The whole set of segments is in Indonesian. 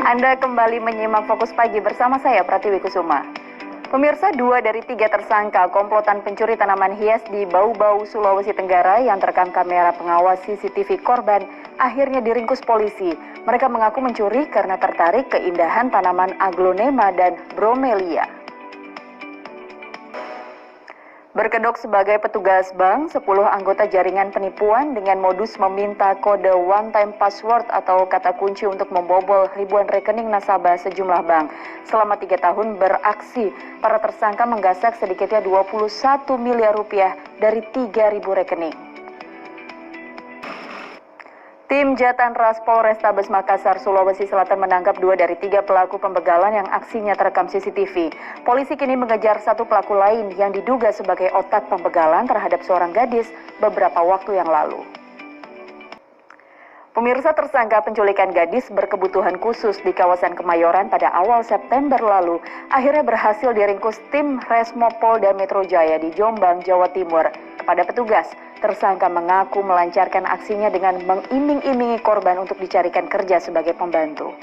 Anda kembali menyimak Fokus Pagi bersama saya, Pratiwi Kusuma. Pemirsa, 2 dari 3 tersangka komplotan pencuri tanaman hias di Bau-Bau, Sulawesi Tenggara yang terekam kamera pengawas CCTV korban akhirnya diringkus polisi. Mereka mengaku mencuri karena tertarik keindahan tanaman aglonema dan bromelia. Berkedok sebagai petugas bank, 10 anggota jaringan penipuan dengan modus meminta kode one-time password atau kata kunci untuk membobol ribuan rekening nasabah sejumlah bank. Selama 3 tahun beraksi, para tersangka menggasak sedikitnya 21 miliar rupiah dari 3.000 rekening. Tim Jatanras Polrestabes Makassar, Sulawesi Selatan menangkap 2 dari 3 pelaku pembegalan yang aksinya terekam CCTV. Polisi kini mengejar 1 pelaku lain yang diduga sebagai otak pembegalan terhadap seorang gadis beberapa waktu yang lalu. Pemirsa, tersangka penculikan gadis berkebutuhan khusus di kawasan Kemayoran pada awal September lalu akhirnya berhasil diringkus tim Resmo Polda Metro Jaya di Jombang, Jawa Timur. Kepada petugas, tersangka mengaku melancarkan aksinya dengan mengiming-imingi korban untuk dicarikan kerja sebagai pembantu.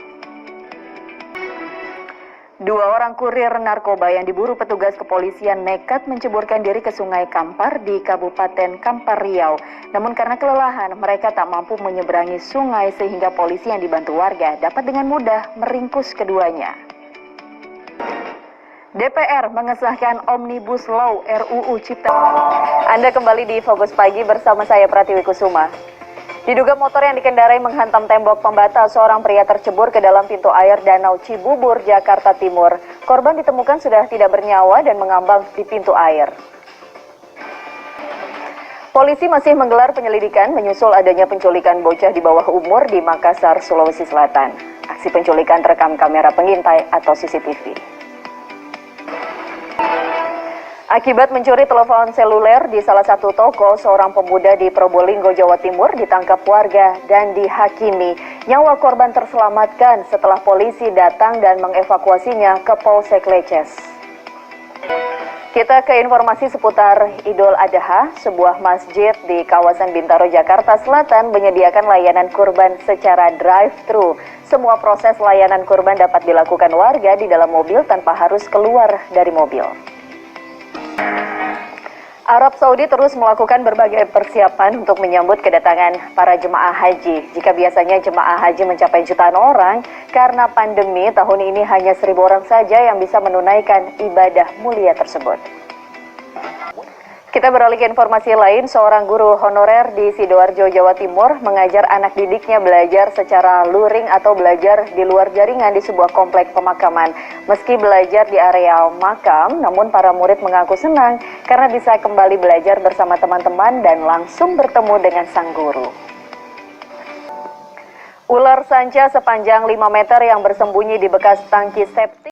2 orang kurir narkoba yang diburu petugas kepolisian nekat menceburkan diri ke Sungai Kampar di Kabupaten Kampar Riau. Namun karena kelelahan, mereka tak mampu menyeberangi sungai sehingga polisi yang dibantu warga dapat dengan mudah meringkus keduanya. DPR mengesahkan Omnibus Law RUU Cipta. Anda kembali di Fokus Pagi bersama saya, Pratiwi Kusuma. Diduga motor yang dikendarai menghantam tembok pembatas, seorang pria tercebur ke dalam pintu air Danau Cibubur, Jakarta Timur. Korban ditemukan sudah tidak bernyawa dan mengambang di pintu air. Polisi masih menggelar penyelidikan menyusul adanya penculikan bocah di bawah umur di Makassar, Sulawesi Selatan. Aksi penculikan terekam kamera pengintai atau CCTV. Akibat mencuri telepon seluler di salah satu toko, seorang pemuda di Probolinggo, Jawa Timur ditangkap warga dan dihakimi. Nyawa korban terselamatkan setelah polisi datang dan mengevakuasinya ke Polsek Leces. Kita ke informasi seputar Idul Adha. Sebuah masjid di kawasan Bintaro, Jakarta Selatan menyediakan layanan kurban secara drive-thru. Semua proses layanan kurban dapat dilakukan warga di dalam mobil tanpa harus keluar dari mobil. Arab Saudi terus melakukan berbagai persiapan untuk menyambut kedatangan para jemaah haji. Jika biasanya jemaah haji mencapai jutaan orang, karena pandemi tahun ini hanya 1.000 orang saja yang bisa menunaikan ibadah mulia tersebut. Kita beralih ke informasi lain, seorang guru honorer di Sidoarjo, Jawa Timur mengajar anak didiknya belajar secara luring atau belajar di luar jaringan di sebuah komplek pemakaman. Meski belajar di area makam, namun para murid mengaku senang karena bisa kembali belajar bersama teman-teman dan langsung bertemu dengan sang guru. Ular sanca sepanjang 5 meter yang bersembunyi di bekas tangki septic